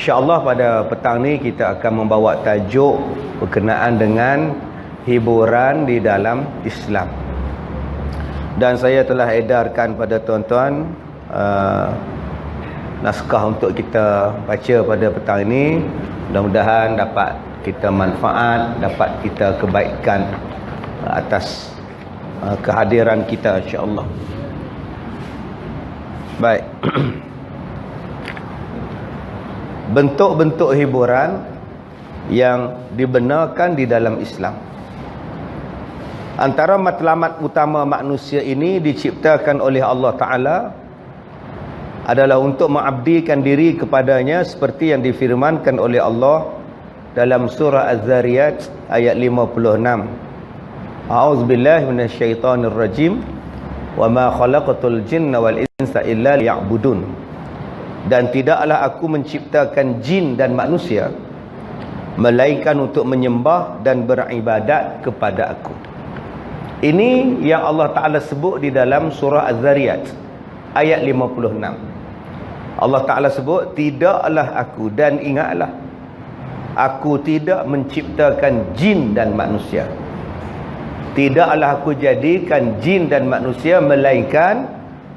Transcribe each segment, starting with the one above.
InsyaAllah pada petang ni kita akan membawa tajuk berkenaan dengan hiburan di dalam Islam. Dan saya telah edarkan pada tuan-tuan naskah untuk kita baca pada petang ini. Mudah-mudahan dapat kita manfaat, dapat kita kebaikan atas kehadiran kita, insya-Allah. Baik. Bentuk-bentuk hiburan yang dibenarkan di dalam Islam. Antara matlamat utama manusia ini diciptakan oleh Allah Ta'ala adalah untuk mengabdikan diri kepadanya seperti yang difirmankan oleh Allah dalam surah Az-Zariyat ayat 56. A'udzubillahi minasyaitonirrajim. Wa ma khalaqatul jinna wal insa illa liya'budun. Dan tidaklah aku menciptakan jin dan manusia melainkan untuk menyembah dan beribadat kepada aku. Ini yang Allah Ta'ala sebut di dalam surah Az-Zariyat ayat 56. Allah Ta'ala sebut, tidaklah aku, dan ingatlah, aku tidak menciptakan jin dan manusia. Tidaklah aku jadikan jin dan manusia melainkan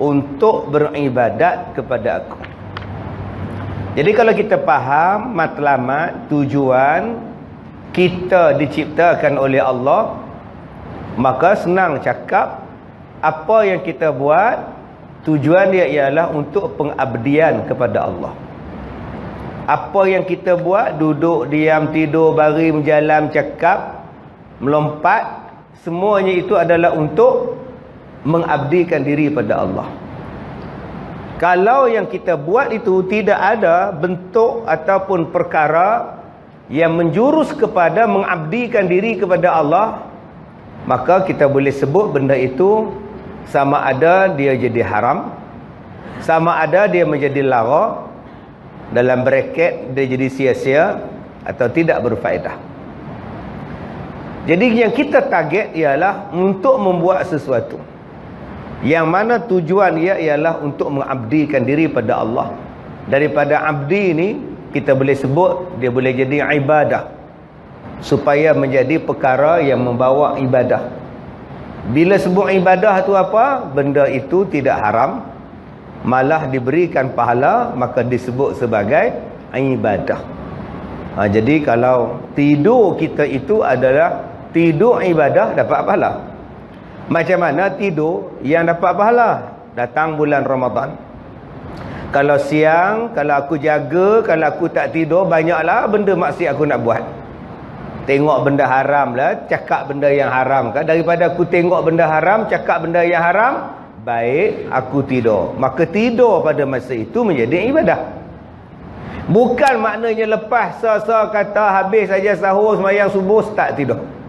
untuk beribadat kepada aku. Jadi kalau kita faham matlamat, tujuan kita diciptakan oleh Allah, maka senang cakap apa yang kita buat, tujuan dia ialah untuk pengabdian kepada Allah. Apa yang kita buat, duduk, diam, tidur, baring, berjalan, cakap, melompat, semuanya itu adalah untuk mengabdikan diri pada Allah. Kalau yang kita buat itu tidak ada bentuk ataupun perkara yang menjurus kepada mengabdikan diri kepada Allah, maka kita boleh sebut benda itu sama ada dia jadi haram, sama ada dia menjadi lara, dalam braket dia jadi sia-sia atau tidak berfaedah. Jadi yang kita target ialah untuk membuat sesuatu yang mana tujuan ia ialah untuk mengabdikan diri pada Allah. Daripada abdi ini kita boleh sebut dia boleh jadi ibadah, supaya menjadi perkara yang membawa ibadah. Bila sebut ibadah tu apa? Benda itu tidak haram, malah diberikan pahala, maka disebut sebagai ibadah. Jadi kalau tidur kita itu adalah tidur ibadah, dapat pahala. Macam mana tidur yang dapat pahala? Datang bulan Ramadan, kalau siang, kalau aku jaga, kalau aku tak tidur, banyaklah benda maksiat aku nak buat. Tengok benda haram lah, cakap benda yang haram kan. Daripada aku tengok benda haram, cakap benda yang haram, baik aku tidur. Maka tidur pada masa itu menjadi ibadah. Bukan maknanya lepas sah-sah kata habis saja sahur, sembahyang subuh, tak tidur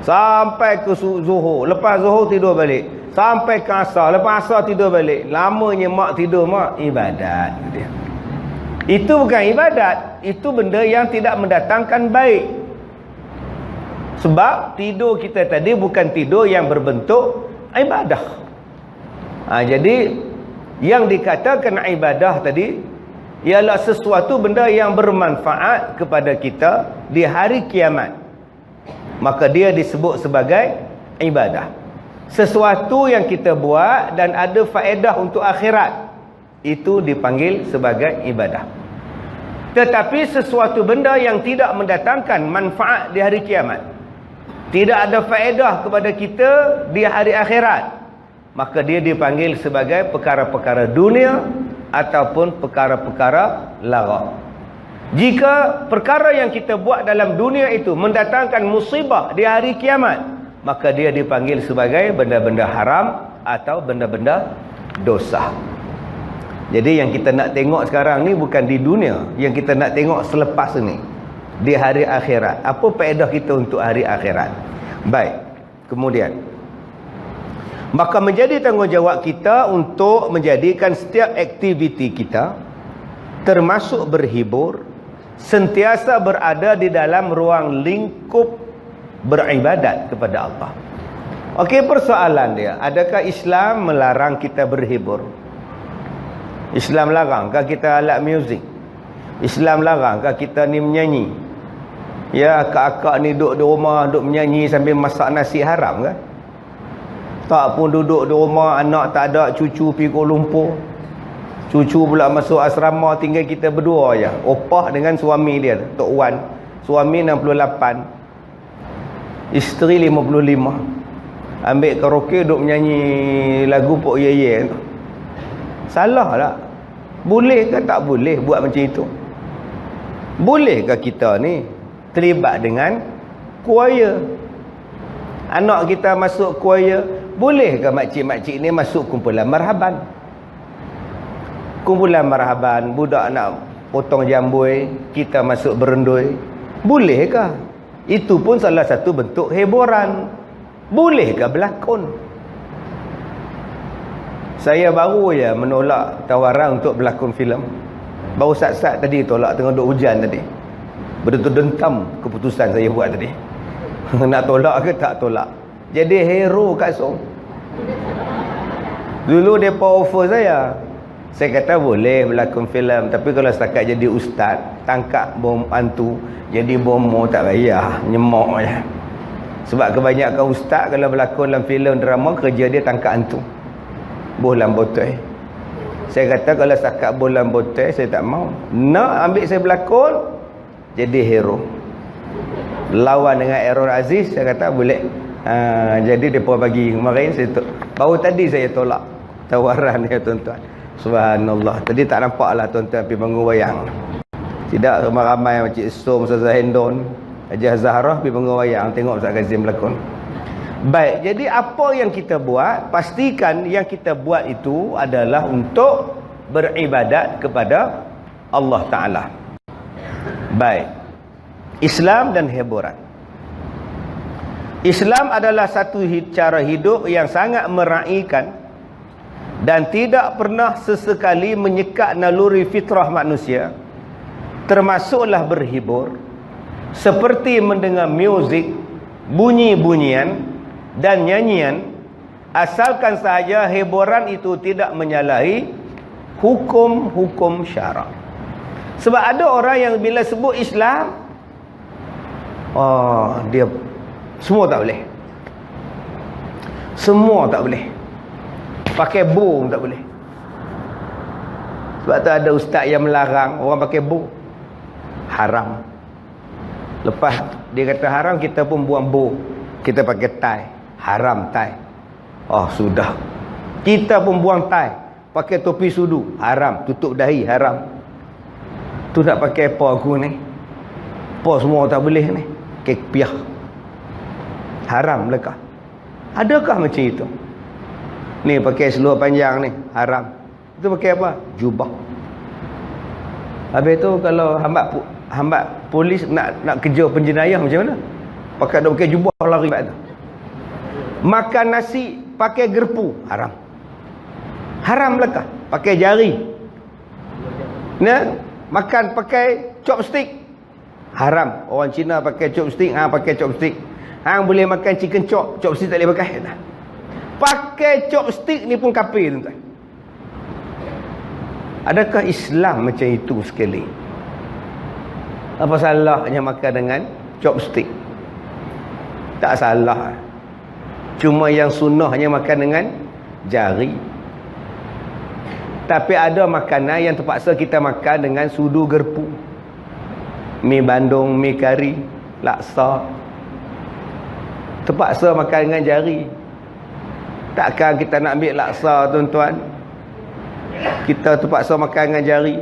sampai ke zuhur, lepas zuhur tidur balik, sampai ke asar, lepas asar tidur balik. Lamanya mak tidur, mak ibadat dia. Itu bukan ibadat, itu benda yang tidak mendatangkan baik. Sebab tidur kita tadi bukan tidur yang berbentuk ibadah. Jadi yang dikatakan ibadah tadi ialah sesuatu benda yang bermanfaat kepada kita di hari kiamat, maka dia disebut sebagai ibadah. Sesuatu yang kita buat dan ada faedah untuk akhirat, itu dipanggil sebagai ibadah. Tetapi sesuatu benda yang tidak mendatangkan manfaat di hari kiamat, tidak ada faedah kepada kita di hari akhirat, maka dia dipanggil sebagai perkara-perkara dunia ataupun perkara-perkara lara. Jika perkara yang kita buat dalam dunia itu mendatangkan musibah di hari kiamat, maka dia dipanggil sebagai benda-benda haram atau benda-benda dosa. Jadi yang kita nak tengok sekarang ni bukan di dunia, yang kita nak tengok selepas ini, di hari akhirat. Apa faedah kita untuk hari akhirat? Baik, kemudian maka menjadi tanggungjawab kita untuk menjadikan setiap aktiviti kita, termasuk berhibur, sentiasa berada di dalam ruang lingkup beribadat kepada Allah. Okey, persoalan dia, adakah Islam melarang kita berhibur? Islam larang kan kita alat muzik? Islam larang ke kita ni menyanyi? Ya, akak-akak ni duduk di rumah, duduk menyanyi sambil masak nasi, haram ke? Tak pun duduk di rumah, anak tak ada, cucu pergi Kuala Lumpur. Cucu pula masuk asrama, tinggal kita berdua je. Opah dengan suami dia, Tok Wan. Suami 68. Isteri 55. Ambil karaoke, duduk menyanyi lagu Pok Ye tu. Salah tak? Boleh ke tak boleh buat macam itu? Bolehkah kita ni terlibat dengan choir? Anak kita masuk choir, bolehkah makcik-makcik ni masuk kumpulan marhaban? Kumpulan marhaban, budak nak potong jambui, kita masuk berendui. Bolehkah? Itu pun salah satu bentuk hiburan. Bolehkah berlakon? Saya baru je menolak tawaran untuk berlakon filem. Baru sat-sat tadi tolak, tengah duk hujan tadi. Betul-betul dengkam keputusan saya buat tadi. Nak tolak ke tak tolak. Jadi hero kat Song. Dulu mereka offer saya. Saya kata boleh berlakon filem, tapi kalau setakat jadi ustaz, tangkap bom hantu, jadi bomo tak payah, nyemok je. Sebab kebanyakan ustaz kalau berlakon dalam filem drama, kerja dia tangkap hantu. Bohlam botol. Saya kata kalau setakat bohlam botol, saya tak mau. Nak ambil saya berlakon, jadi hero. Lawan dengan Errol Aziz, saya kata boleh. Jadi mereka bagi kemarin, baru tadi saya tolak tawaran dia, tuan-tuan. Subhanallah. Tadi tak nampak lah tuan-tuan pergi bangun wayang. Tidak ramai-ramai macam Som, Ustazah Hendon, Haji Zahrah pergi bangun wayang tengok Ustaz Kazim berlakon. Baik, jadi apa yang kita buat, pastikan yang kita buat itu adalah untuk beribadat kepada Allah Ta'ala. Baik, Islam dan hiburan. Islam adalah satu cara hidup yang sangat meraihkan dan tidak pernah sesekali menyekat naluri fitrah manusia, termasuklah berhibur, seperti mendengar muzik, bunyi-bunyian dan nyanyian, asalkan sahaja hiburan itu tidak menyalahi hukum-hukum syarak. Sebab ada orang yang bila sebut Islam, dia semua tak boleh. Semua tak boleh. Pakai bow tak boleh. Sebab tu ada ustaz yang melarang orang pakai bow. Haram. Lepas dia kata haram, kita pun buang bow. Kita pakai tie. Haram tie. Oh sudah. Kita pun buang tie. Pakai topi sudu. Haram. Tutup dahi. Haram. Tu nak pakai apa aku ni? Apa semua tak boleh ni? Kepiah. Haram lekah. Adakah macam itu? Ni pakai seluar panjang ni. Haram. Itu pakai apa? Jubah. Habis tu kalau hambat polis nak kejar penjenayah macam mana? Pakai jubah lari kat tu. Makan nasi pakai gerpu, haram. Haram lekah. Pakai jari. Nah, makan pakai chopstick, haram. Orang Cina pakai chopstick, pakai chopstick. Hang boleh makan chicken chop, chopstick tak boleh pakai. Pakai chopstick ni pun kafir, tuan-tuan. Adakah Islam macam itu sekali? Apa salahnya makan dengan chopstick? Tak salah. Cuma yang sunnahnya makan dengan jari. Tapi ada makanan yang terpaksa kita makan dengan sudu gerpu. Mi bandung, mi kari, laksa. Terpaksa makan dengan jari. Takkan kita nak ambil laksa, tuan-tuan, kita terpaksa makan dengan jari.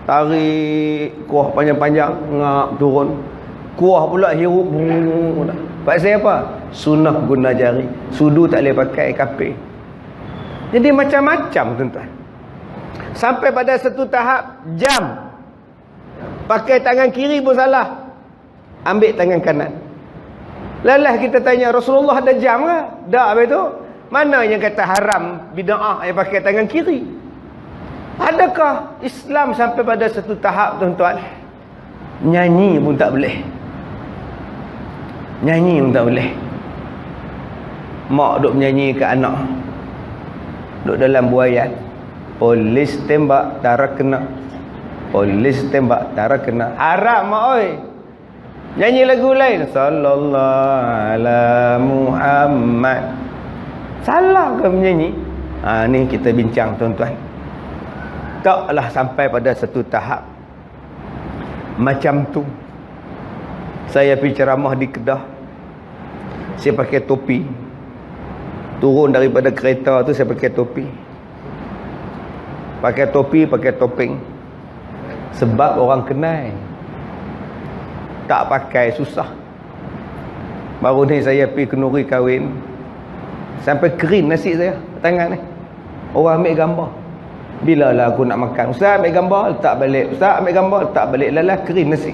Tarik kuah panjang-panjang, ngap turun. Kuah pula hirup. Pasal apa? Sunnah guna jari. Sudu tak boleh pakai, kafir. Jadi macam-macam, tuan-tuan. Sampai pada satu tahap jam, pakai tangan kiri pun salah, ambil tangan kanan. Lalah kita tanya, Rasulullah ada jam ke? Tak, habis tu mana yang kata haram bid'ah yang pakai tangan kiri? Adakah Islam sampai pada satu tahap, tuan-tuan, nyanyi pun tak boleh? Nyanyi pun tak boleh. Mak duk menyanyi ke anak, duk dalam buayan, polis tembak tarak kena. Polis tembak, tak kena. Haram mak oi. Nyanyi lagu lain, sallallahu ala Muhammad. Salah ke menyanyi? Ni kita bincang tuan-tuan. Taklah sampai pada satu tahap macam tu. Saya pergi ceramah di Kedah, saya pakai topi. Turun daripada kereta tu saya pakai topi. Pakai topi, pakai topeng. Sebab orang kenal. Tak pakai susah. Baru ni saya pergi kenduri kahwin, sampai kering nasi saya tangan ni. Orang ambil gambar. Bila lah aku nak makan, ustaz ambil gambar, letak balik. Ustaz ambil gambar, letak balik. Lalah kering nasi.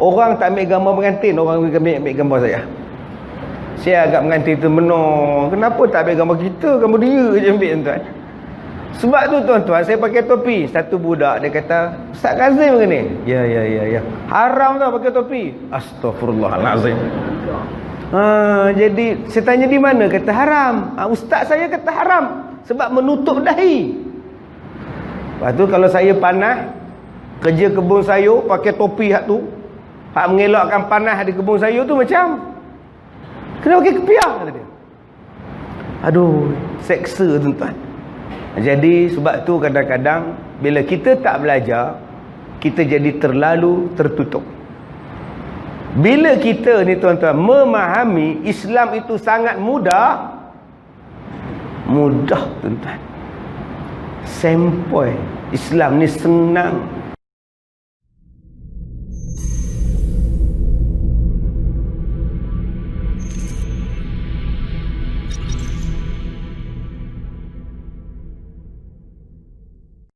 Orang tak ambil gambar pengantin, orang ambil gambar saya. Saya agak mengantin tu menung. Kenapa tak ambil gambar kita? Gambar dia je ambil, tuan. Sebab tu tuan-tuan, saya pakai topi. Satu budak dia kata, Ustaz Kazim ke ni? Ya. Haram tau pakai topi. Astaghfirullahalazim. Jadi saya tanya di mana? Kata haram. Ustaz saya kata haram sebab menutup dahi. Lepas tu kalau saya panas, kerja kebun sayur, pakai topi hak tu, hak mengelakkan panas di kebun sayur tu macam kena pakai kepiah, kata dia. Aduh, seksa tuan-tuan. Jadi sebab tu kadang-kadang bila kita tak belajar, kita jadi terlalu tertutup. Bila kita ni tuan-tuan memahami Islam itu sangat mudah tuan-tuan. Sempoi Islam ni senang.